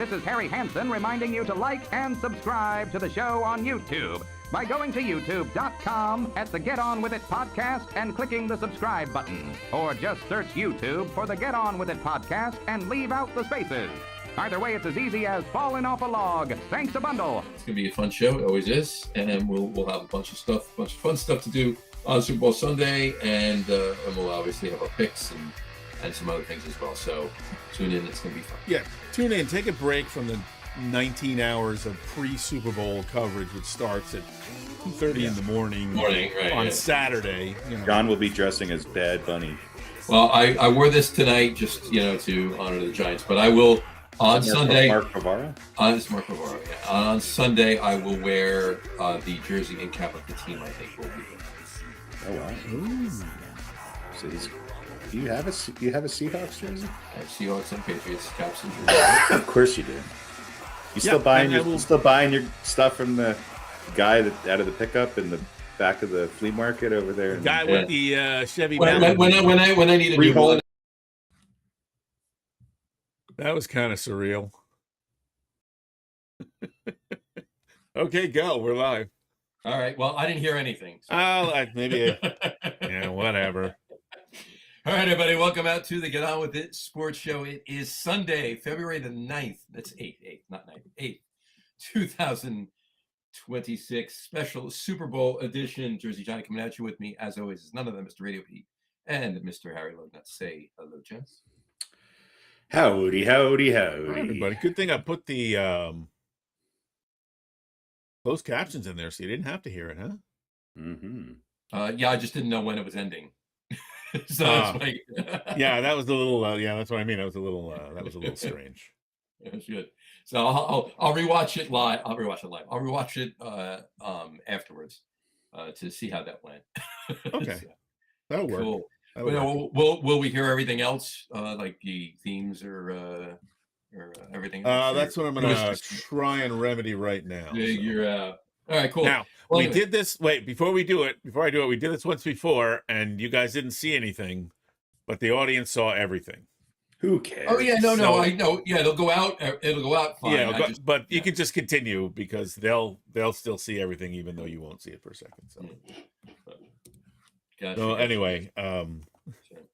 This is Harry Hansen reminding you to like and subscribe to the show on YouTube by going to youtube.com at the Get On With It podcast and clicking the subscribe button. Or just search YouTube for the Get On With It podcast and leave out the spaces. Either way, it's as easy as falling off a log. Thanks a bundle. It's going to be a fun show. It always is. And we'll have a bunch of fun stuff to do on Super Bowl Sunday. And we'll obviously have our picks and some other things as well. So tune in. It's going to be fun. Yeah, tune in. Take a break from the 19 hours of pre-Super Bowl coverage, which starts at 2:30 in the morning right, on Saturday. You know. John will be dressing as Bad Bunny. Well, I wore this tonight just, to honor the Giants. But I will... On Sunday, Mark Bavaro? It's Mark Bavaro, yeah. On Sunday, I will wear the jersey and cap of the team. I think will be there. Oh wow! Ooh. So do you have a Seahawks jersey? I have Seahawks and Patriots caps and jerseys. Of course you do. You still buying your stuff from the guy that out of the pickup in the back of the flea market over there? The guy with the Chevy. When I need a new one. That was kind of surreal. Okay, go. We're live. All right. Well, I didn't hear anything. So. Maybe. Yeah, whatever. All right, everybody. Welcome out to the Get On With It sports show. It is Sunday, February the 9th. That's 8th, not 9th. 8th, 2026. Special Super Bowl edition. Jersey Johnny coming at you with me, as always, is none other than Mr. Radio Pete and Mr. Harry Lug Nutz. Say hello, gents. Howdy. Hi, everybody. Good thing I put the closed captions in there so you didn't have to hear it, huh? Mm-hmm. Yeah, I just didn't know when it was ending. So that's like... yeah, that was a little. That's what I mean. That was a little strange. That's good. So I'll rewatch it live. I'll rewatch it afterwards to see how that went. Okay, so, that'll work. Cool. Will we hear everything else, like the themes or everything? That's what I'm going to try and remedy right now. You're all right, cool. Now, we did this. Wait, before I do it, we did this once before, and you guys didn't see anything, but the audience saw everything. Who cares? Oh yeah, no, I know. Yeah, it'll go out. It'll go out fine. Yeah, but you can just continue because they'll still see everything, even though you won't see it for a second. So. Gotcha. So anyway, so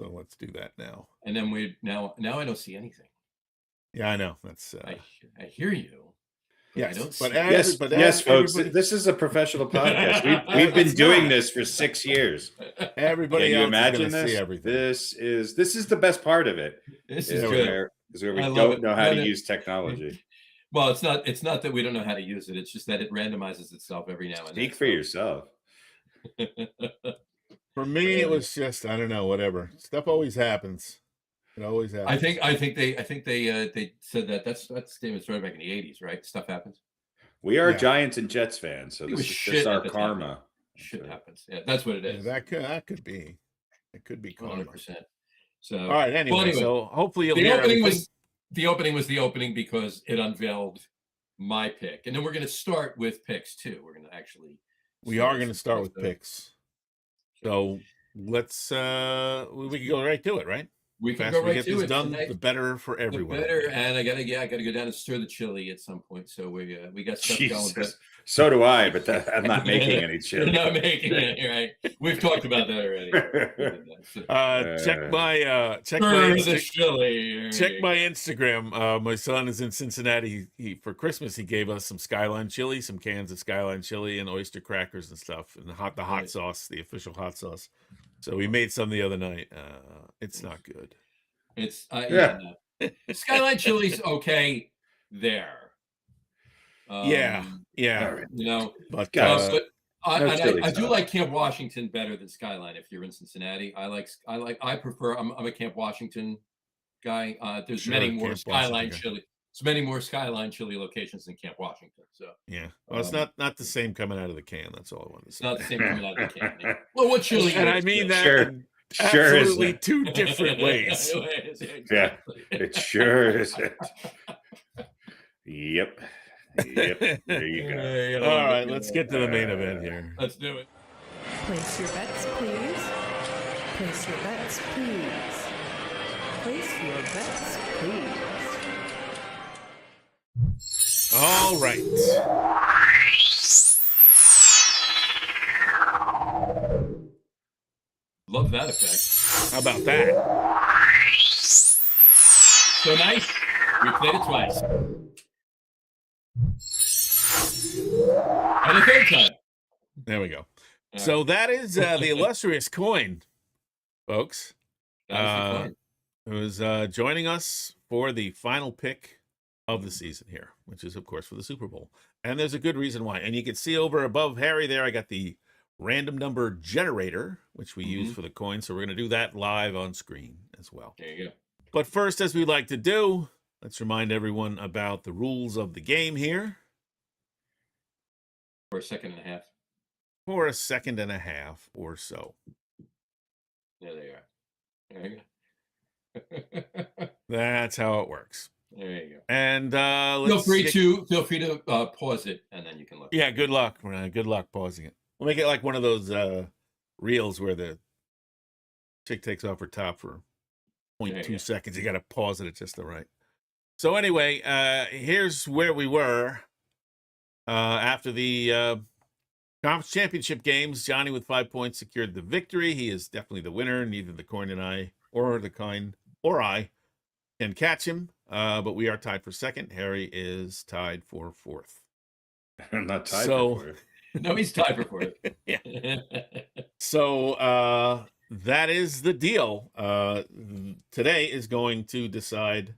let's do that now. And then now I don't see anything. Yeah, I know. That's I hear you. Yes, yes, folks. This is a professional podcast. We've been doing this for 6 years. Everybody Can you else imagine is this? See everything. This is the best part of it. This is good. Where we don't know how to use technology. Well, it's not that we don't know how to use it. It's just that it randomizes itself every now and then. Speak for yourself. For me, it was just I don't know, whatever. Stuff always happens. It always happens. I think they said that's statement started back in the 80s, right? Stuff happens. We are Giants and Jets fans, so this is just our karma. Shit happens. Yeah, that's what it is. Yeah, that could be. It could be karma. 100%. So all right. Anyway, so hopefully you'll hear the opening was the opening because it unveiled my pick, and then we're going to start with picks too. We're going to actually. We are going to start with picks. So let's we can go right to it, right? We can go right to it. The faster we get this done, the better for everyone. The better, and I gotta go down and stir the chili at some point. So we got stuff going. But... So do I, but I'm not making any chili. You're not making it, right? We've talked about that already. Check my Instagram. My son is in Cincinnati. He for Christmas he gave us some Skyline chili, some cans of Skyline chili, and oyster crackers and stuff, and the hot sauce, the official hot sauce. So we made some the other night. It's not good. It's Skyline chili's okay there. Yeah. But I do like Camp Washington better than Skyline. If you're in Cincinnati, I prefer. I'm a Camp Washington guy. There's many more Skyline chili. There's many more Skyline chili locations than Camp Washington. So yeah, well, it's not the same coming out of the can. That's all I wanted to say. It's not the same coming out of the can. Yeah. Well, what chili? And I mean that absolutely two different ways. Yeah, it sure is. Yep. There you go. All right, let's get to the main event here. Let's do it. Place your bets, please. Place your bets, please. Place your bets, please. All right. Love that effect. How about that? So nice. We played it twice. And a third time. There we go. So that is the illustrious coin, folks. That is the coin. Who's joining us for the final pick of the season here, which is, of course, for the Super Bowl. And there's a good reason why. And you can see over above Harry there, I got the random number generator, which we use for the coin. So we're going to do that live on screen as well. There you go. But first, as we like to do, let's remind everyone about the rules of the game here. For a second and a half. For a second and a half or so. Yeah, they are. There you go. That's how it works. There you go. And feel free to pause it, and then you can look. Yeah, good luck. Good luck pausing it. We'll make it like one of those reels where the chick takes off her top for 0.2 seconds. You got to pause it at just the right. So anyway, here's where we were after the conference championship games. Johnny with 5 points secured the victory. He is definitely the winner. Neither the coin and I can catch him. But we are tied for second. Harry is tied for fourth. I'm not tied for fourth. No, he's tied for fourth. Yeah. So that is the deal. Today is going to decide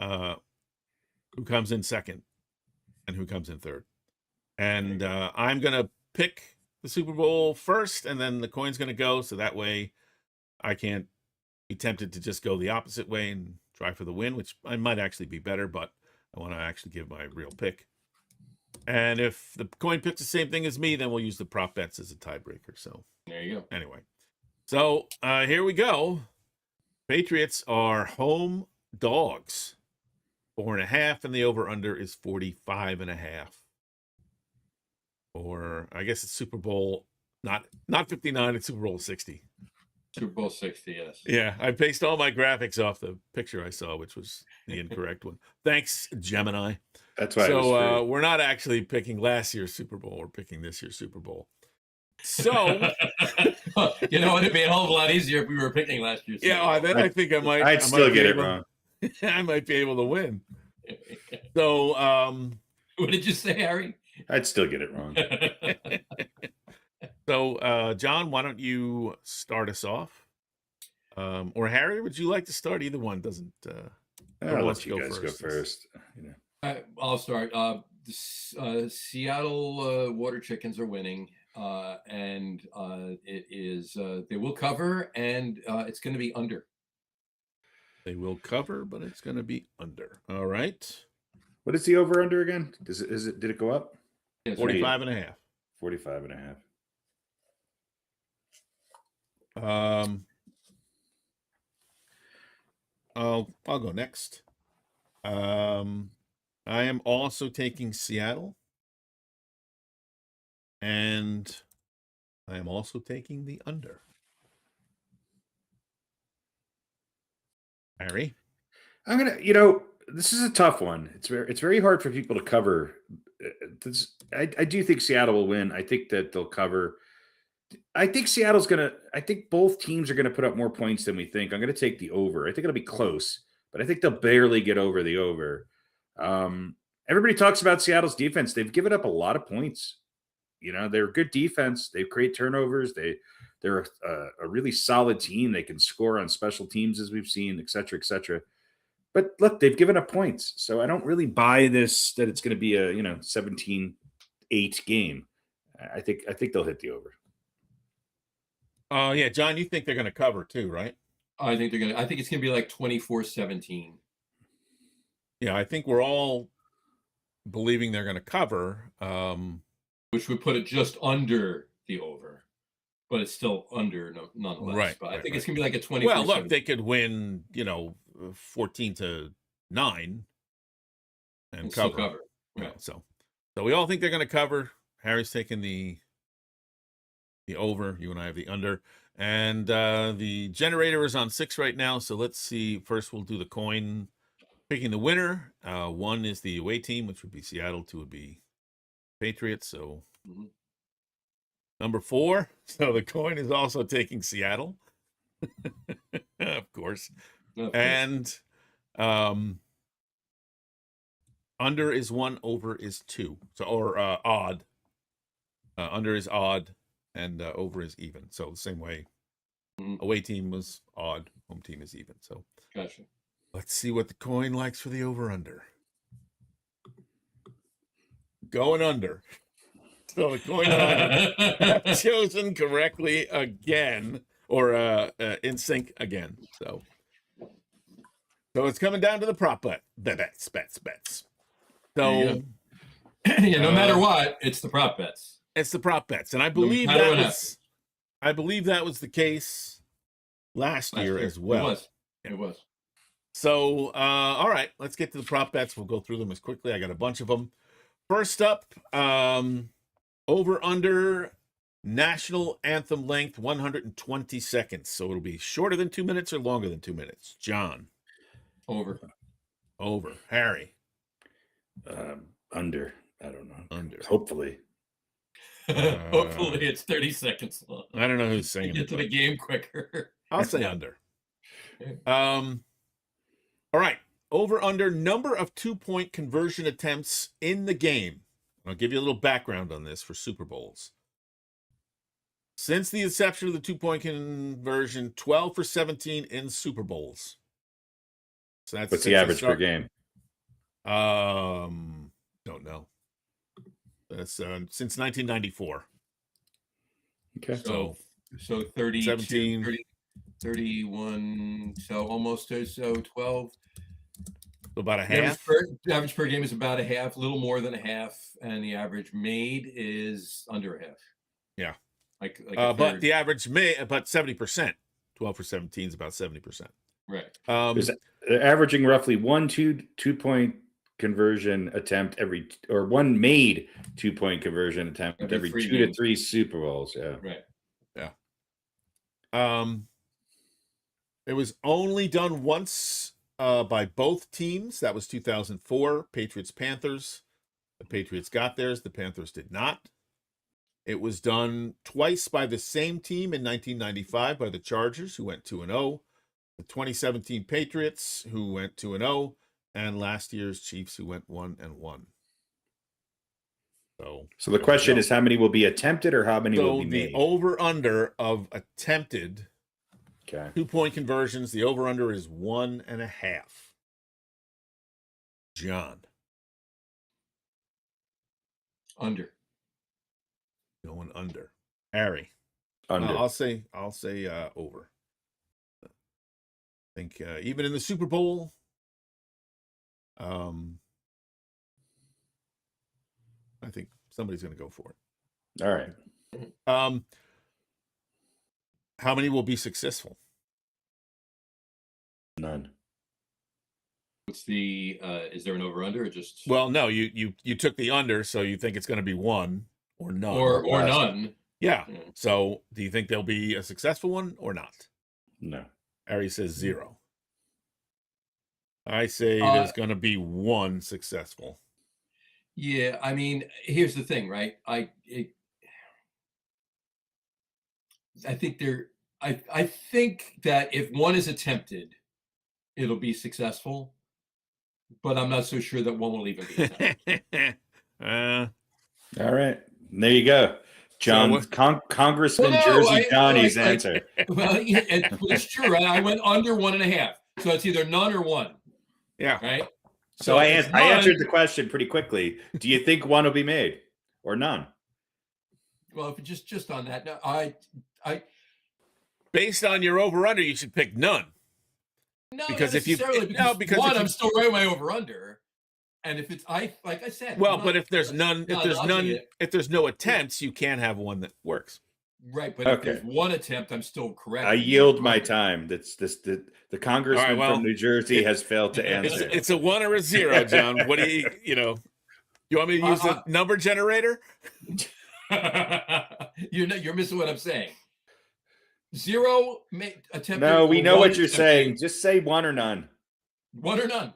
who comes in second and who comes in third. And I'm going to pick the Super Bowl first, and then the coin's going to go. So that way I can't be tempted to just go the opposite way and try for the win, which I might actually be better, but I want to actually give my real pick. And if the coin picks the same thing as me, then we'll use the prop bets as a tiebreaker. So there you go. Anyway, so here we go. Patriots are home dogs. 4.5, and the over-under is 45.5. Or I guess it's Super Bowl, not 59, it's Super Bowl 60. Super Bowl 60, yes. Yeah, I based all my graphics off the picture I saw, which was the incorrect one. Thanks, Gemini. That's why. So we're not actually picking last year's Super Bowl. We're picking this year's Super Bowl. So you know, it'd be a hell of a lot easier if we were picking last year's. Yeah, then I think I might. I'd still get it wrong. I might be able to win. So, what did you say, Harry? I'd still get it wrong. So, John, why don't you start us off? Or Harry, would you like to start? Either one doesn't. I'll let you guys go first. You know. I'll start. The Seattle Water Chickens are winning, and it is they will cover, and it's going to be under. They will cover, but it's going to be under. All right. What is the over under again? Did it go up? 45.5. 45.5. I'll go next. I am also taking Seattle, and I am also taking the under. Harry, I'm gonna. This is a tough one. It's very hard for people to cover. I do think Seattle will win. I think that they'll cover. I think Seattle's gonna. I think both teams are gonna put up more points than we think. I'm gonna take the over. I think it'll be close, but I think they'll barely get over the over. Everybody talks about Seattle's defense. They've given up a lot of points. They're a good defense. They create turnovers. They're a really solid team. They can score on special teams, as we've seen, et cetera, et cetera. But look, they've given up points. So I don't really buy this that it's going to be a 17-8 game. I think they'll hit the over. Yeah, John, you think they're going to cover too, right? I think it's going to be like 24-17. Yeah, I think we're all believing they're going to cover. Which would put it just under the over. But it's still under nonetheless. Right. But I think it's going to be like a 24. Well, look, they could win, 14-9 and cover. Right. So we all think they're going to cover. Harry's taking the over. You and I have the under. And the generator is on 6 right now. So let's see. First, we'll do the coin Picking the winner. 1 is the away team, which would be Seattle. 2 would be Patriots. So number 4. So the coin is also taking Seattle, of course. And under is 1, over is 2. So or odd. Under is odd, and over is even. So the same way. Away team was odd, home team is even. So gotcha. Let's see what the coin likes for the over-under. Going under. So the coin under chosen correctly again, or in sync again. So it's coming down to the prop bets. So no matter what, it's the prop bets. It's the prop bets, and I believe that was the case last year as well. It was. So, all right, let's get to the prop bets. We'll go through them as quickly. I got a bunch of them. First up, over under national anthem length 120 seconds. So it'll be shorter than 2 minutes or longer than 2 minutes. John. Over. Harry. Under. I don't know. Under. Hopefully. Hopefully it's 30 seconds long. I don't know who's saying Get to the game quicker. I'll say under. All right. Over under number of 2-point conversion attempts in the game. I'll give you a little background on this for Super Bowls. Since the inception of the 2-point conversion, 12 for 17 in Super Bowls. So that's what's the average per game? Don't know. That's since 1994. Okay. So 30, 17, 30, 31, so almost 12. So about a half. The average per game is about a half, a little more than a half, and the average made is under a half. Yeah. But the average but 70%. 12 for 17 is about 70%. Right. They're averaging roughly 1 2-point conversion attempt or 1 made 2-point conversion attempt every 2 to 3 Super Bowls. Yeah. Right. Yeah. It was only done once by both teams. That was 2004, Patriots-Panthers. The Patriots got theirs. The Panthers did not. It was done twice by the same team in 1995 by the Chargers, who went 2-0. The 2017 Patriots, who went 2-0. And last year's Chiefs, who went 1-1. So the question is, how many will be attempted, or how many will be made? The over-under of attempted 2-point conversions, the over-under is 1.5. John. Under. Going under. Harry. Under. I'll say over. I think even in the Super Bowl, I think somebody's going to go for it. All right. How many will be successful? None. What's the is there an over under or just? Well, no, you took the under, so you think it's going to be 1 or none. Or none. Yeah. So do you think there'll be a successful one or not? No. Harry says 0. I say there's going to be 1 successful. Yeah, I mean, here's the thing, right? I think I think that if 1 is attempted, it'll be successful, but I'm not so sure that 1 will even be attempted. All right, there you go, John. Congressman Jersey Johnny's answer. Well, it's true, right? I went under 1.5, so it's either none or 1. Yeah. Right. So I answered the question pretty quickly. Do you think 1 will be made or none? Well, if it's just on that, no, I based on your over under, you should pick none. No, because if you because 1, I'm still right away over under, and if it's like I said, well, but if there's none, if there's no attempts, you can't have 1 that works. Right, but if there's 1 attempt, I'm still correct. I yield my time. The congressman from New Jersey has failed to answer. It's a 1 or a 0, John. What do you want me to use the number generator? You're missing what I'm saying. 0 attempt. No, we know what you're saying. Just say 1 or none. One or none.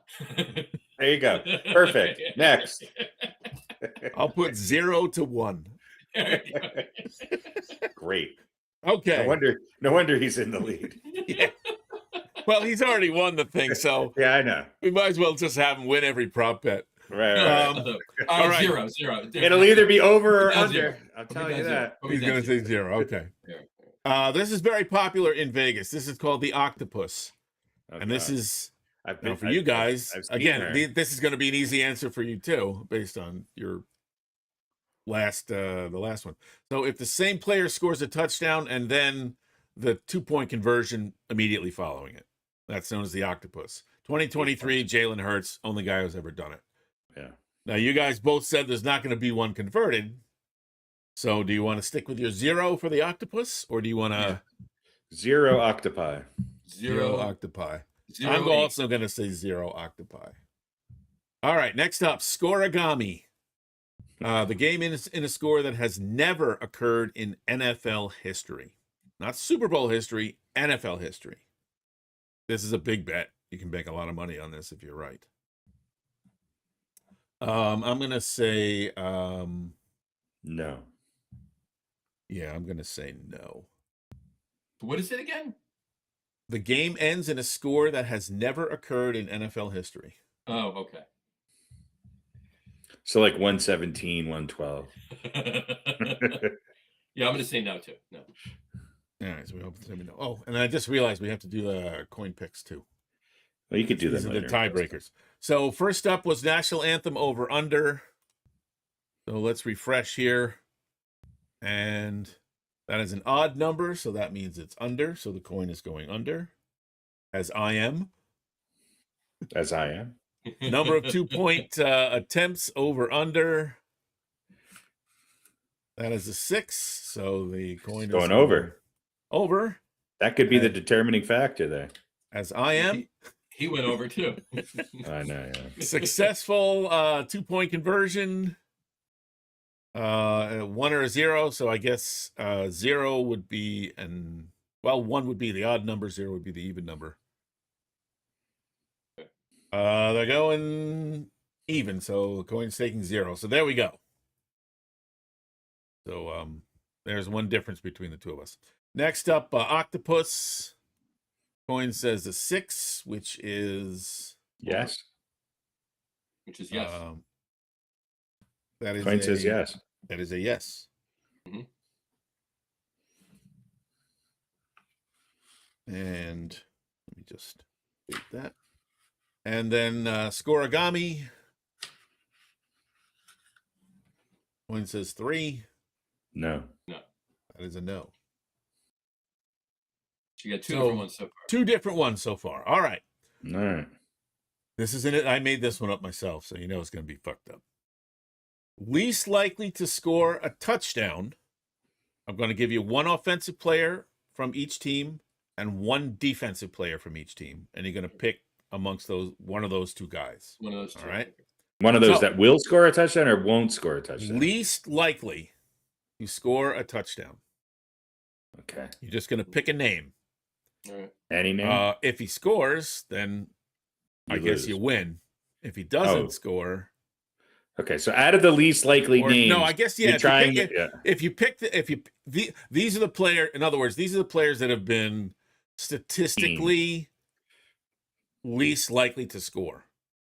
There you go. Perfect. Next. I'll put 0 to 1. Great. Okay. No wonder he's in the lead. Yeah. Well, he's already won the thing, so Yeah, I know. we might as well just have him win every prop bet. Right. All right, right. 0. It'll either be over or down under. zero. I'll tell you that. He's going to say 0. Okay. This is very popular in Vegas. This is called the octopus. Oh, And this God. is, I've now been- for you guys, I've seen again, her. this is going to be an easy answer for you too, based on your the last one. So if the same player scores a touchdown and then the 2-point conversion immediately following it, that's known as the octopus. 2023, Jalen Hurts, only guy who's ever done it. Yeah. Now you guys both said there's not going to be one converted. So do you want to stick with your 0 for the octopus, or do you want to 0 octopi? 0 octopi? 0, I'm 8. also going to say 0 octopi. All right, next up, scoreagami. The game is in a score that has never occurred in NFL history. Not Super Bowl history, NFL history. This is a big bet. You can make a lot of money on this if you're right. I'm going to say, No. yeah, I'm going to say no. What is it again? The game ends in a score that has never occurred in NFL history. Oh, okay. So like 117, 112. Yeah, I'm going to say no too. No. All right, so we hope let me know. Oh, and I just realized we have to do coin picks too. Well, you could do that. These are the tiebreakers. So first up was National Anthem over under. So let's refresh here. And that is an odd number, so that means it's under. So the coin is going under, as I am. As I am. Number of 2-point attempts over under. That is a 6. So the coin is Going over. Over. That could be the determining factor there. As I am. He went over too. I know. Yeah. Successful 2-point conversion. 1 or a 0. So I guess 0 would be, 1 would be the odd number, 0 would be the even number. They're going even, so the coin's taking 0. So there we go. So there's one difference between the two of us. Next up, octopus. Coin says a 6, which is Yes. Which is yes. That is Coin says yes. That is a yes. Mm-hmm. And let me just do that. And then scoreagami. Coin says 3. No. No. That is a no. You got 2 different ones so far. 2 different ones so far. All right. All right. This isn't it. I made this one up myself, so you know it's going to be fucked up. Least likely to score a touchdown. I'm going to give you 1 offensive player from each team and 1 defensive player from each team, and you're going to pick amongst those one of those 2 guys. One of those 2. All right. One of those that will score a touchdown or won't score a touchdown. Least likely to score a touchdown. Okay. You're just going to pick a name. All right. Any name? If he scores, then I guess lose. you win. If he doesn't score, okay. So out of the least likely names, no, I guess yeah. You're trying. If you pick these are the player. In other words, these are the players that have been statistically least likely to score.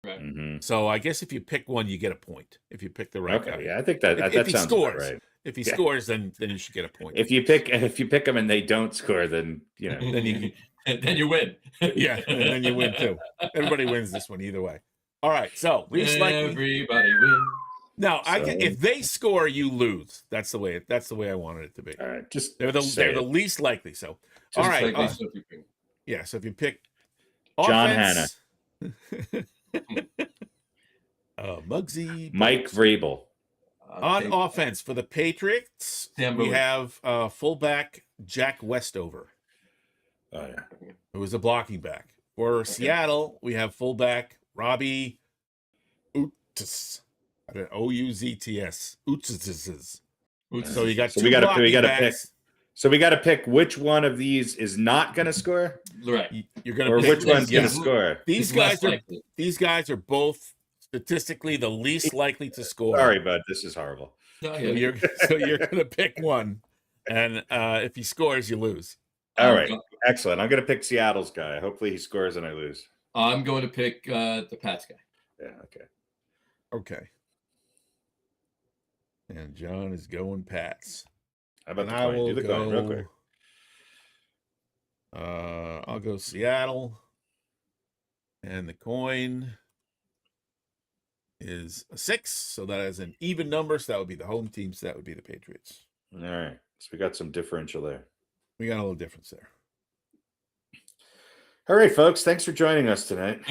Right. Mm-hmm. So I guess if you pick one, you get a point. If you pick the right guy. Yeah, I think that if he sounds scores, about right. If he scores, then you should get a point. If you pick them and they don't score, then then you then you win. Yeah, and then you win too. Everybody wins this one either way. All right, so least likely. Everybody wins. Now, if they score, you lose. That's the way I wanted it to be. All right, just they're the least likely. So, all right, yeah. So if you pick John offense, Muggsy, Mike Vrabel. On offense for the Patriots, we have fullback Jack Westover. Oh yeah, who is a blocking back. For Seattle, we have fullback Robbie Ouzts. Ouzts. Ouzts. So we got to pick. So we got to pick which one of these is not going to score. Right. You're going to Or pick which one's going yeah. to score? These guys are both statistically the least likely to score. Sorry, bud. This is horrible. No, So you're going to pick one, and if he scores, you lose. All right. Excellent. I'm going to pick Seattle's guy. Hopefully he scores and I lose. I'm going to pick the Pats guy. Yeah, okay. Okay. And John is going Pats. How about And the I coin? will Do the coin real quick. I'll go Seattle. And the coin is a 6. So that is an even number. So that would be the home team. So that would be the Patriots. All right. So we got some differential there. We got a little difference there. All right, folks. Thanks for joining us tonight.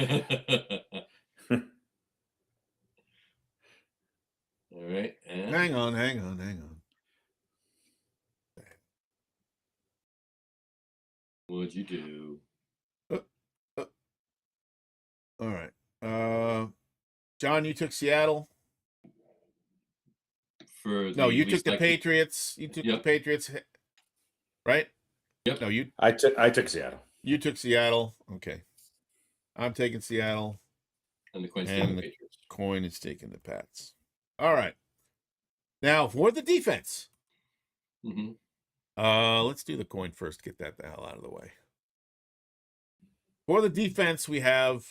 All right. And Hang on. what'd you do? All right. John, you took Seattle. You took the Patriots. You took the Patriots, right? Yep. No, I took Seattle. You took Seattle. Okay. I'm taking Seattle. And the coin's And taking the the Patriots. coin is taking the Pats. All right. Now for the defense. Mm-hmm. Let's do the coin first. Get that the hell out of the way. For the defense, we have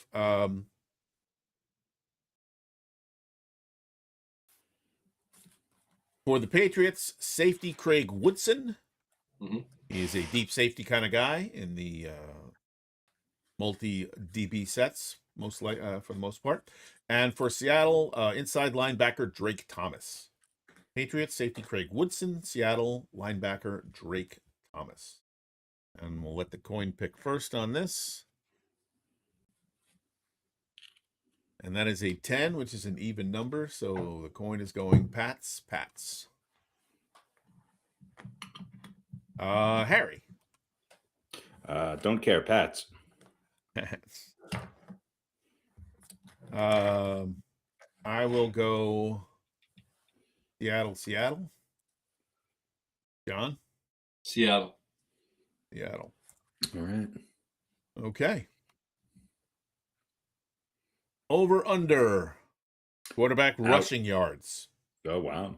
for the Patriots, safety Craig Woodson. Mm-hmm. He's a deep safety kind of guy in the multi DB sets, for the most part. And for Seattle, inside linebacker Drake Thomas. Patriots safety Craig Woodson, Seattle linebacker Drake Thomas. And we'll let the coin pick first on this. And that is a 10, which is an even number. So the coin is going Pats. Harry. Don't care, Pats. I will go Seattle. John? Seattle. Seattle. All right. Okay. Over under quarterback rushing yards. Oh, wow.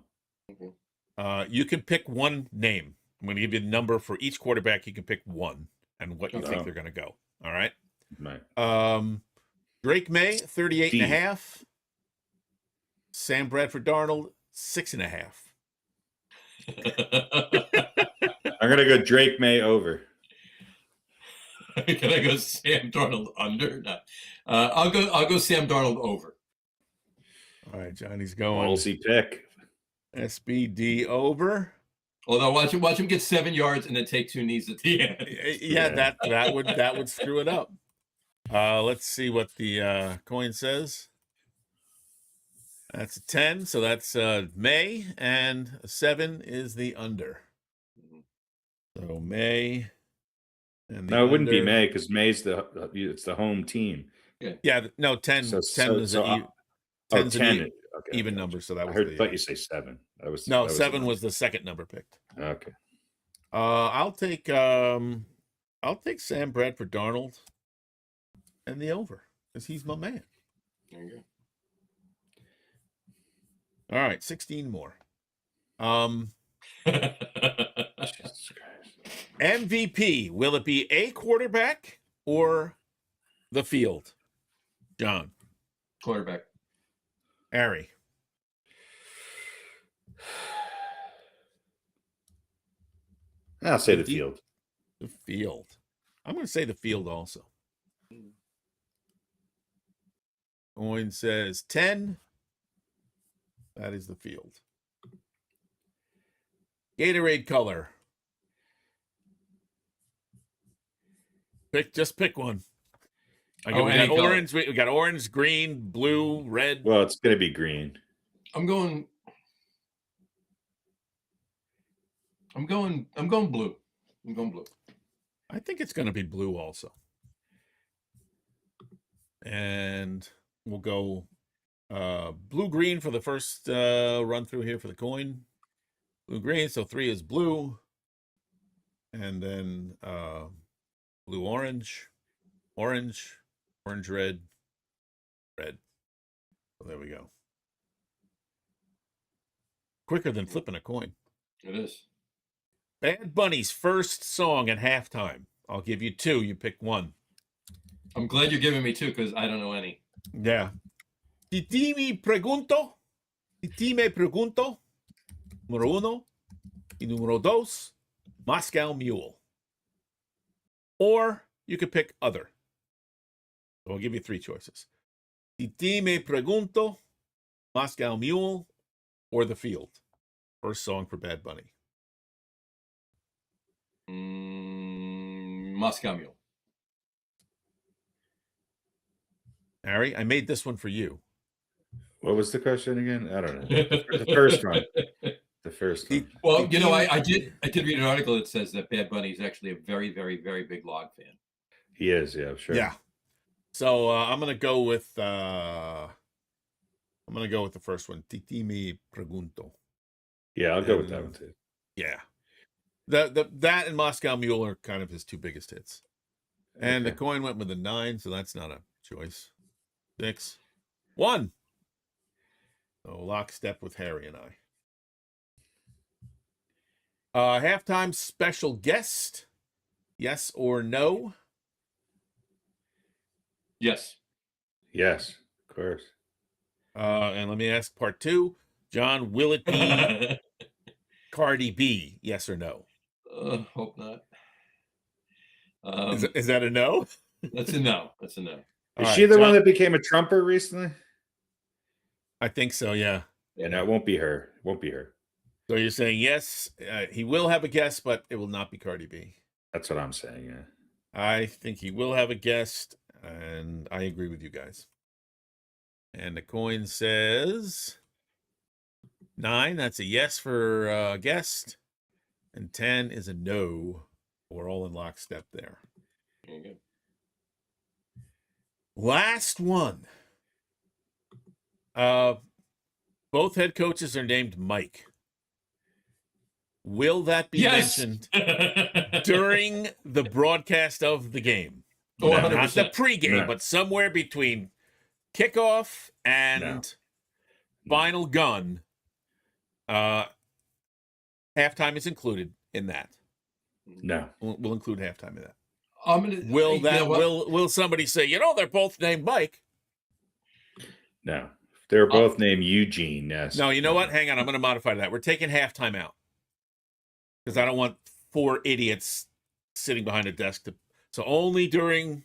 You can pick one name. I'm going to give you a number for each quarterback. You can pick one and what you think they're going to go. All right. Right. Drake May, 38.5. Sam Bradford Darnold, 6.5. I'm going to go Drake May over. Can I go Sam Darnold under? No. I'll go Sam Darnold over. All right, Johnny's going. Ballsy pick. SBD over. Although watch him get 7 yards and then take 2 knees at the end. Yeah. that would screw it up. Let's see what the coin says. That's a 10, so that's May, and a 7 is the under. So May. And No, it wouldn't be May because May's it's the home team. Yeah, no, 10. 10 is an 10 even number. So that was. I thought you say 7. No, 7 was the second number picked. Okay. I'll take Sam Bradford Darnold and the over because he's my man. There you go. All right, 16 more. Jesus Christ. MVP, will it be a quarterback or the field? John. Quarterback. Harry. I'll say the field. The field. I'm going to say the field also. Coin says 10. That is the field. Gatorade color. Just pick one. We got orange. We got orange, green, blue, red. Well, it's going to be green. I'm going blue. I'm going blue. I think it's going to be blue also. And we'll go blue-green for the first run through here for the coin. Blue-green, so 3 is blue. And then blue, orange, orange, orange, red, red. So there we go. Quicker than flipping a coin. It is. Bad Bunny's first song at halftime. I'll give you two. You pick one. I'm glad you're giving me two because I don't know any. Yeah. Ti me pregunto. Ti me pregunto. Número uno. Y número dos. Moscow Mule. Or you could pick other. So I'll give you three choices. Ti me pregunto. Moscow Mule. Or The Field. First song for Bad Bunny. Moscow Mule. Harry, I made this one for you. What was the question again? I don't know. The first one. The first one. Well, you know, I did read an article that says that Bad Bunny is actually a very, very, very big Log fan. He is, yeah, sure. Yeah. So I'm gonna go with the first one. Ti me pregunto. Yeah, I'll go with that one too. Yeah. That and Moscow Mule are kind of his two biggest hits. And the coin went with a 9, so that's not a choice. 6, 1. So lockstep with Harry and I. Halftime special guest. Yes or no? Yes. Yes, of course. And let me ask part 2. John, will it be Cardi B? Yes or no? Hope not. Is that a no? That's a no. That's a no. Is she the one that became a Trumper recently? I think so, yeah. Yeah, no, it won't be her. It won't be her. So you're saying yes, he will have a guest, but it will not be Cardi B. That's what I'm saying, yeah. I think he will have a guest, and I agree with you guys. And the coin says 9. That's a yes for guest. And 10 is a no. We're all in lockstep there. There you go. Last one. Both head coaches are named Mike. Will that be mentioned during the broadcast of the game? Oh, Not the 100%. pregame, but somewhere between kickoff and final gun. Halftime is included in that. No. We'll include halftime in that. Will somebody say, they're both named Mike? No. They're both named Eugene. Yes. No, you know what? Hang on. I'm going to modify that. We're taking halftime out. Because I don't want 4 idiots sitting behind a desk. So only during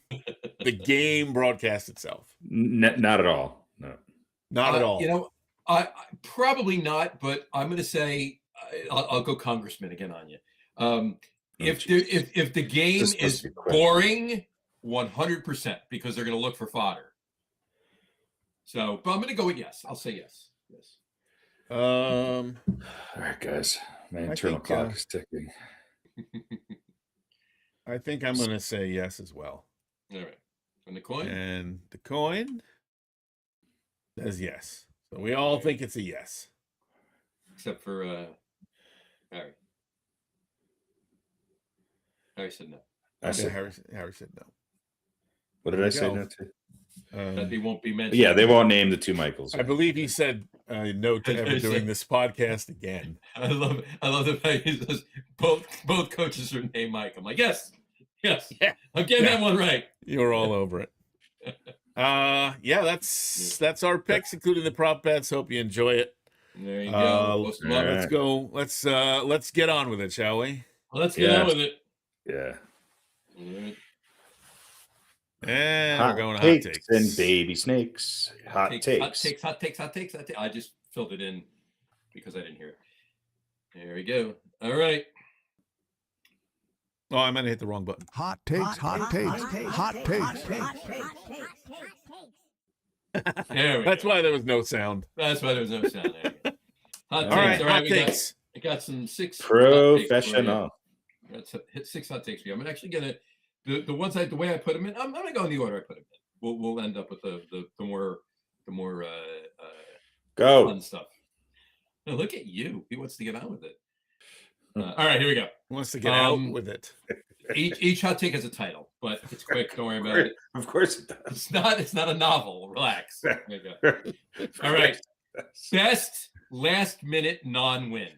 the game broadcast itself. Not at all. No. Not at all. I probably not, but I'm going to say, I'll go congressman again on you. If the game is boring, 100%, because they're going to look for fodder. So, but I'm going to go with yes. I'll say yes. Yes. All right, guys. My internal clock is ticking. I think I'm going to say yes as well. All right. And the coin? And the coin says yes. So we all think it's a yes. Except for Harry. Harry said no. Harry said no. What did I say no to? That they won't be mentioned. Yeah, they won't name the two Michaels. I believe he said no to ever doing this podcast again. I love the fact he says both coaches are named Mike. I'm like, yes. Yeah. I'm getting that one right. You're all over it. That's our picks, including the prop bets. Hope you enjoy it. There you go. Let's go. Let's get on with it, shall we? Let's get on with it. Yeah. All right. And we're going to hot takes and baby snakes. Hot takes. Hot takes. I just filled it in because I didn't hear it. There we go. All right. Oh, I might have hit the wrong button. Hot takes. That's why there was no sound. Hot takes. All right, hot takes. I got some 6 professional. Hit 6 hot takes for you. I'm actually gonna the ones the way I put them in. I'm gonna go in the order I put them in. We'll end up with the more go fun stuff. Now, look at you. He wants to get on with it. All right, here we go. He wants to get out with it. Each hot take has a title, but it's quick. Don't worry about it. Of course it does. It's not a novel. Relax. There you go. All right. Best last minute non-win.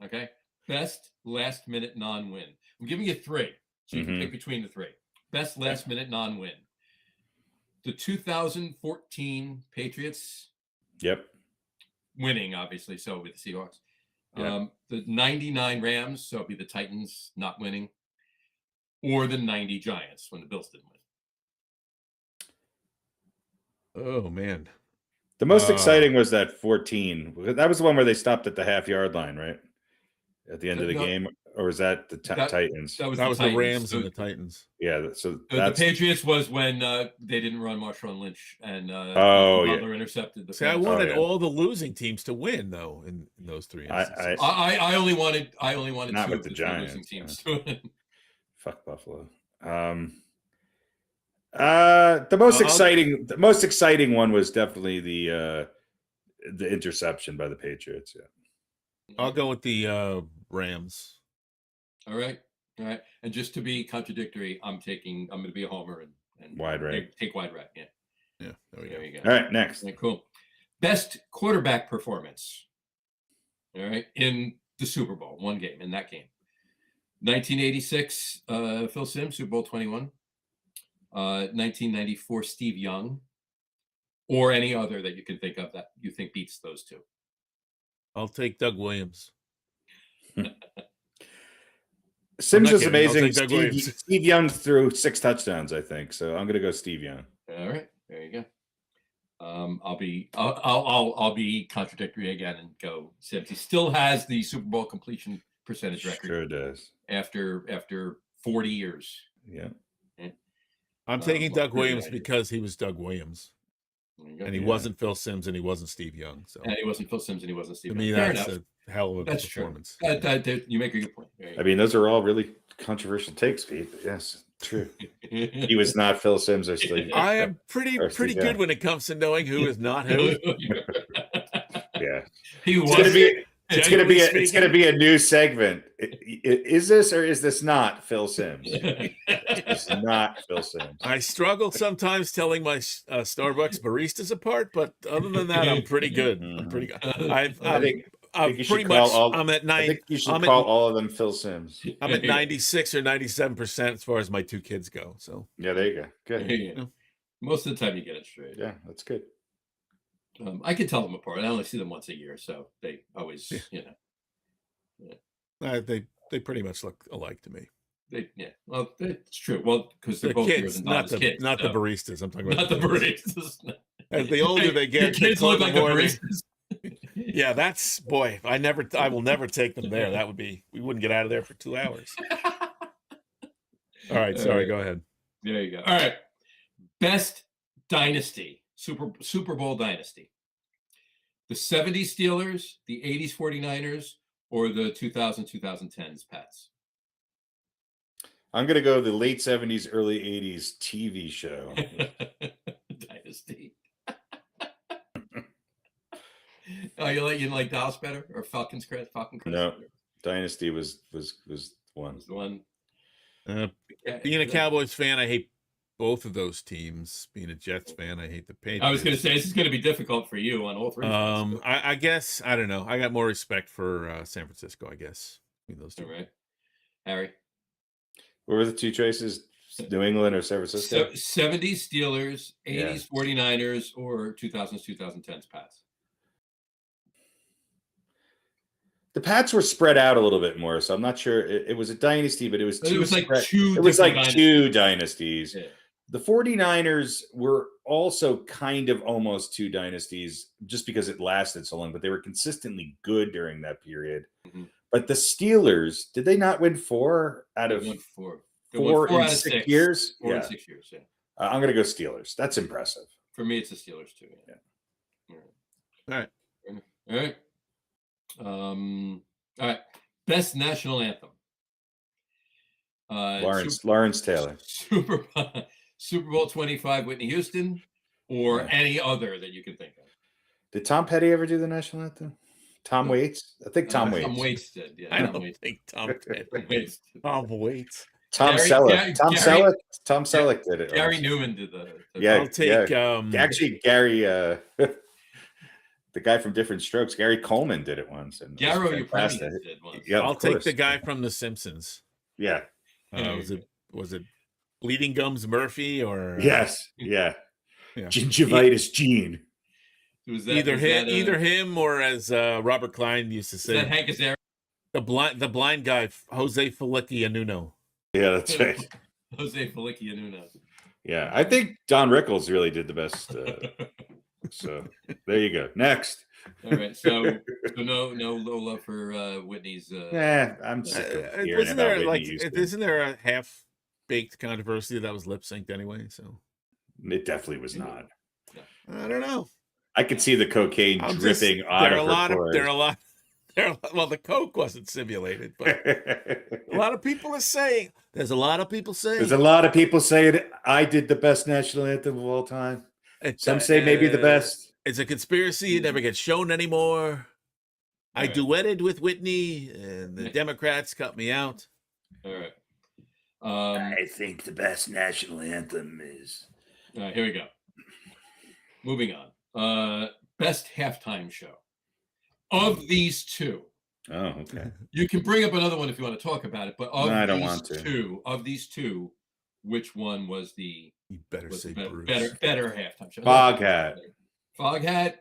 Okay. Best last minute non-win. I'm giving you 3, so you can pick between the 3. Best last minute non-win. The 2014 Patriots. Yep. Winning, obviously, so with the Seahawks. Yep. The 99 Rams, so it'd be the Titans not winning, or the 90 Giants when the Bills didn't win. Oh man. The most exciting was that 14. That was the one where they stopped at the half-yard line, right? At the end of the game, or was that the Titans? That was the Rams so, and the Titans. Yeah, so the Patriots was when they didn't run Marshawn Lynch and Butler intercepted the. See, I wanted all the losing teams to win though in those 3 instances. I only wanted not 2 with of the the Giants, losing teams to win. Fuck Buffalo. The most exciting one was definitely the interception by the Patriots. Yeah. I'll go with the Rams. All right. And just to be contradictory, I'm going to be a homer and wide right. Take wide right. Yeah. There you go. All right, next. Okay, cool. Best quarterback performance. All right, in the Super Bowl, one game in that game. 1986, Phil Simms, Super Bowl 21. 1994, Steve Young, or any other that you can think of that you think beats those 2. I'll take Doug Williams. Simms is amazing. Steve Young threw 6 touchdowns, I think. So I'm going to go Steve Young. All right, there you go. I'll be contradictory again and go Simms. He still has the Super Bowl completion percentage record. Sure does. After 40 years. Yeah. I'm taking Doug Williams because he was Doug Williams. And he wasn't Phil Simms and he wasn't Steve Young. So. And he wasn't Phil Simms and he wasn't Steve Young. To me, that's a hell of a performance. True. You make a good point. I mean, those are all really controversial takes, Pete. But yes, true. He was not Phil Simms or Steve. I am pretty good when it comes to knowing who is not who. Yeah. He was. It's gonna be a new segment. Is this or is this not Phil Simms? It's not Phil Simms. I struggle sometimes telling my Starbucks baristas apart, but other than that, I'm pretty good. I'm pretty good. I think you should call all. I'm at 9. I think you should call all of them Phil Simms. I'm at 96 or 97% as far as my 2 kids go. So yeah, there you go. Good. Yeah. Most of the time, you get it straight. Yeah, that's good. I can tell them apart. I only see them once a year, so they always, they pretty much look alike to me. Well, it's true. Well, because they're both kids, not the kids, the baristas. I'm talking about not the baristas. As the older they get, the kids look like the baristas. Yeah, that's boy. I will never take them there. That would be. We wouldn't get out of there for 2 hours. All right, sorry. Go ahead. There you go. All right, best dynasty. Super Bowl dynasty. The 70s Steelers, the 80s 49ers, or the 2010s Pats? I'm going to go the late 70s, early 80s TV show. Dynasty. Oh, you like Dallas better or Falcons Crest? No, Dynasty was one. Was the one. Being a Cowboys fan, I hate both of those teams. Being a Jets fan, I hate the Patriots. I was going to say this is going to be difficult for you on all 3. I guess I don't know. I got more respect for San Francisco. I guess between those 2. All right, Harry. What were the 2 choices? New England or San Francisco? 70s Steelers, 80s 49ers, or 2000s 2010s Pats. The Pats were spread out a little bit more, so I'm not sure. It was a dynasty, but it was 2. It was like 2. It was like 2 dynasties. Yeah. The 49ers were also kind of almost 2 dynasties just because it lasted so long, but they were consistently good during that period. Mm-hmm. But the Steelers, did they not win 4 out of 4 in 6 years? 4 in 6 years, yeah. I'm going to go Steelers. That's impressive. For me, it's the Steelers too. Yeah. All right. All right. Best national anthem. Lawrence Taylor. Super Bowl 25, Whitney Houston, or any other that you can think of. Did Tom Petty ever do the national anthem? Tom Waits. I think Tom Tom Waits. Waits did. Yeah, I Tom don't Waits. think Tom did. Waits. Tom Waits. Tom Gary- Selleck. Gary- Tom Gary- Selleck. Tom Selleck did it. Gary once. Newman did the Yeah, I'll take actually Gary, the guy from Different Strokes, Gary Coleman did it once. And it was Garrow fantastic. Euphrates did once. Yeah, I'll of take course. the guy from The Simpsons. Yeah. Was it Bleeding Gums Murphy or Yes. Yeah. Yeah. Gingivitis Gene. Was that, either was him, that, either him, or as Robert Klein used to is say, that Hank Azaria? the blind guy, Jose Felicia-Nuno. Yeah, that's right. Jose Felicia-Nuno. Yeah, I think Don Rickles really did the best. So there you go. Next. All right, so no love for Whitney's. Yeah, I'm sick of hearing Wasn't about there Whitney like Houston. isn't there a half-baked controversy that was lip-synced anyway? So It definitely was not. I don't know. I could see the cocaine dripping out of her pores. Well, the coke wasn't simulated, but a lot of people are saying there's a lot of people saying There's a lot of people saying I did the best national anthem of all time. Some say maybe the best. It's a conspiracy. It never gets shown anymore. I Right. duetted with Whitney, and the Democrats cut me out. All right. I think the best national anthem is. All right, here we go. Moving on. Best halftime show. Of these two, Oh, okay. you can bring up another one if you want to talk about it, but of No, I don't these want to. two, which one was the You better say Bruce. better halftime show? Foghat. Foghat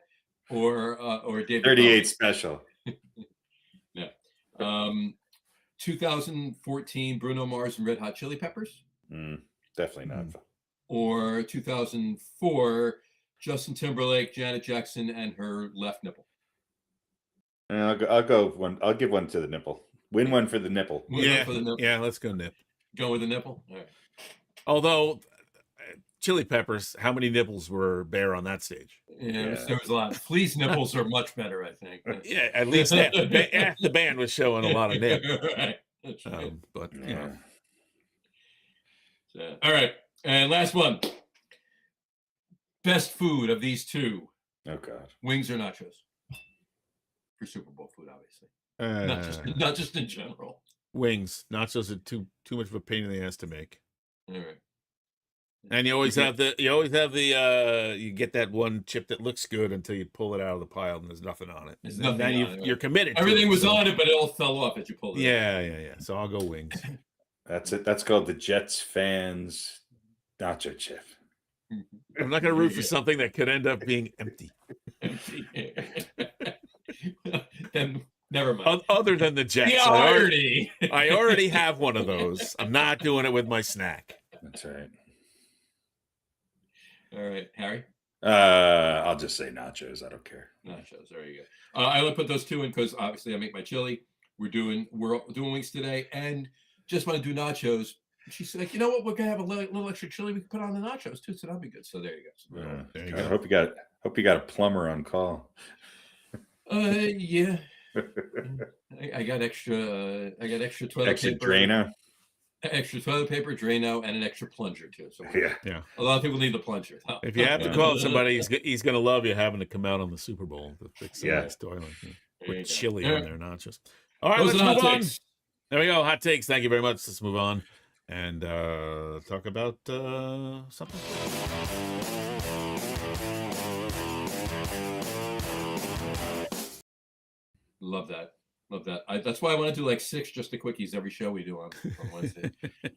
or David 38 Bowie? special. 2014 Bruno Mars and Red Hot Chili Peppers, Definitely not. or 2004 Justin Timberlake, Janet Jackson, and her left nipple. I'll go one. I'll give one to the nipple. Win one for the nipple. Yeah, For the nipple. yeah. Let's go nip. Go with the nipple. All right. Although Chili Peppers, how many nipples were bare on that stage? Yeah, there was a lot. Fleece nipples are much better, I think. Yeah, at least half the band was showing a lot of nip. Right. That's right. But you Yeah. know, So, all right, and last one. Best food of these two: Oh God. wings or nachos? For Super Bowl food, obviously. Not just in general. wings. Nachos are too much of a pain in the ass to make. All right. And you always have the you get that one chip that looks good until you pull it out of the pile and there's nothing on it. There's And nothing then on it, right. you're committed. Everything to it, was so- on it, but it all fell off as you pulled it. Yeah. So I'll go wings. That's it. That's called the Jets fans nacho chip. I'm not going to root for something that could end up being empty. Then never mind. Other than the Jets, The irony. I already have one of those. I'm not doing it with my snack. That's right. All right, Harry. I'll just say nachos. I don't care. Nachos. There you go. I only put those two in because obviously I make my chili. We're doing wings today, and just want to do nachos. She's like, you know what? We're gonna have a little extra chili. We can put on the nachos too, so that'll be good. So there you go. So, There you God, I go. hope you got a plumber on call. yeah. I got extra. I got extra toilet Extra paper. Drano. Extra toilet paper, Drano, and an extra plunger too. So Yeah. a lot of people need the plunger. Huh? If you have to call somebody, he's going to love you having to come out on the Super Bowl to fix somebody's toilet There you with go. chili All on right. their nachos. All right, Those let's are the move hot on. takes. There we go. Hot takes. Thank you very much. Let's move on and talk about something. Love that. Love that. That's why I want to do like 6 just the quickies every show we do on Wednesday.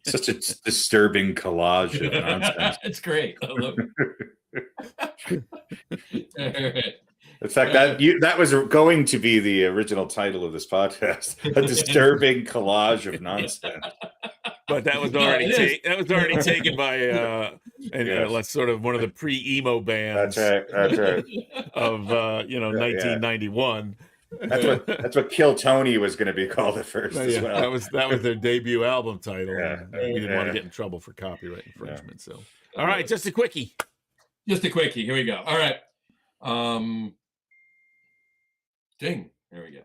Such a disturbing collage of nonsense. It's great. I love it. All right. In fact, that was going to be the original title of this podcast: a disturbing collage of nonsense. But that was No, already it is. already taken by Yes. let's sort of one of the pre-emo bands That's right. That's right. of 1991. That's what Kill Tony was going to be called at first as Yeah, well. that was their debut album title. Yeah. And we didn't want to Yeah. get in trouble for copyright infringement. So, all right, just a quickie. Just a quickie. Here we go. All right. Ding. There we go.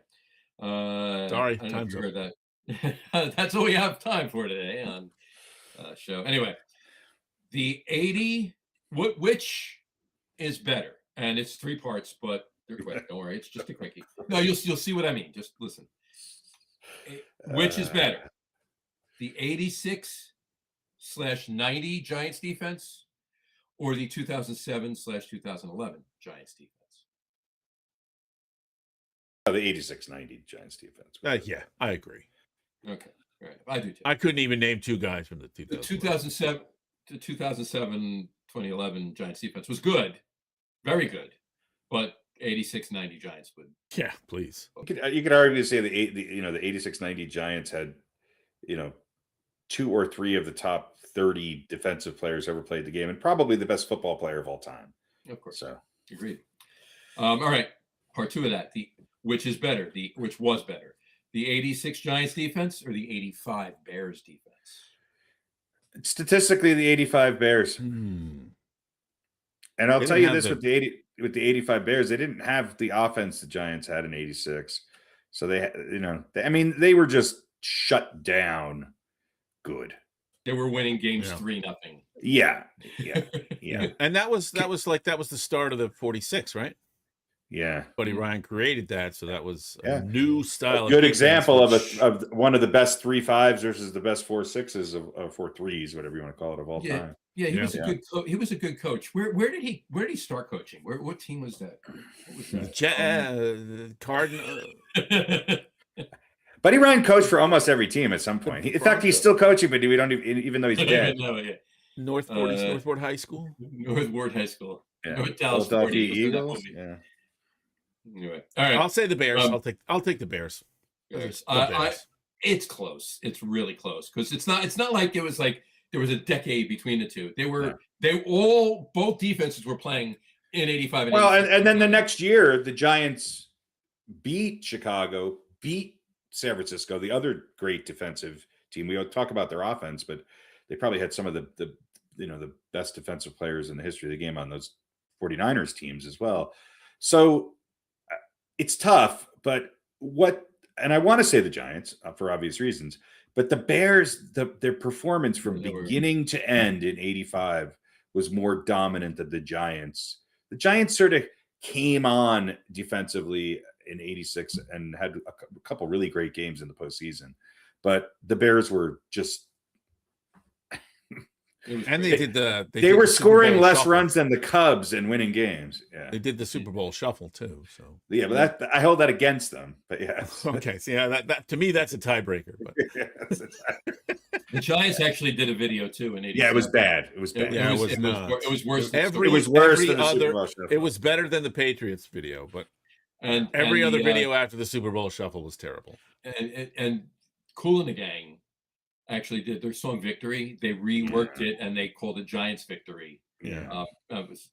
Sorry, I don't know if time's you up. heard that. That's all we have time for today on show. Anyway, the 80. Which is better? And it's 3 parts, but they're quick. Don't worry. It's just a quickie. No, you'll see what I mean. Just listen. Which is better, the 86/90 Giants defense, or the 2007/2011 Giants defense? The 86-90 Giants defense. Yeah, I agree. Okay, all right, I do too. I couldn't even name two guys from the 2007 to 2011 Giants defense was good, very good, but 86-90 Giants would. Yeah, please. You could argue to say the 86-90 Giants had, 2 or 3 of the top 30 defensive players ever played the game, and probably the best football player of all time. Of course, so agreed. All right, part 2 of that. Which is better? Which was better? The 86 Giants defense or the 85 Bears defense? Statistically, the 85 Bears. And I'll tell you this: with the 85 Bears, they didn't have the offense the Giants had in 86. So they were just shut down. Good. They were winning games 3-0. Yeah. And that was the start of the 46, right? Yeah. Buddy Ryan created that, so that was a new style. A good example of one of the best 3-5s versus the best 4-6s of 4-3s, whatever you want to call it, of all time. Yeah, he was a good he was a good coach. Where did he start coaching? What team was that? What was that? Cardinal. Buddy Ryan coached for almost every team at some point. In fact, he's still coaching, but we don't even though he's dead. Northport High School. Northport High School. Yeah. North Dallas Philadelphia Eagles. Yeah. Anyway, all right. I'll say the Bears. I'll take the Bears. It's close. It's really close because it's not like it was like there was a decade between the two. Both defenses were playing in 85. Well, and then the next year, the Giants beat Chicago, beat San Francisco, the other great defensive team. We talk about their offense, but they probably had some of the best defensive players in the history of the game on those 49ers teams as well. So it's tough, but and I want to say the Giants for obvious reasons, but the Bears, their performance from beginning to end in 85 was more dominant than the Giants. The Giants sort of came on defensively in 86 and had a couple really great games in the postseason, but the Bears were just. They were scoring less runs than the Cubs and winning games. Yeah, they did the Super Bowl shuffle too. So yeah, but I hold that against them. But yeah, okay. So yeah, that to me that's a tiebreaker. But the Giants actually did a video too in 87. Yeah, it was bad. It was bad. It was worse. It was worse than the Super Bowl shuffle. It was better than the Patriots video, but every other video after the Super Bowl shuffle was terrible. And Kool and the Gang actually did their song "Victory." They reworked it and they called it Giants Victory. Yeah, that was.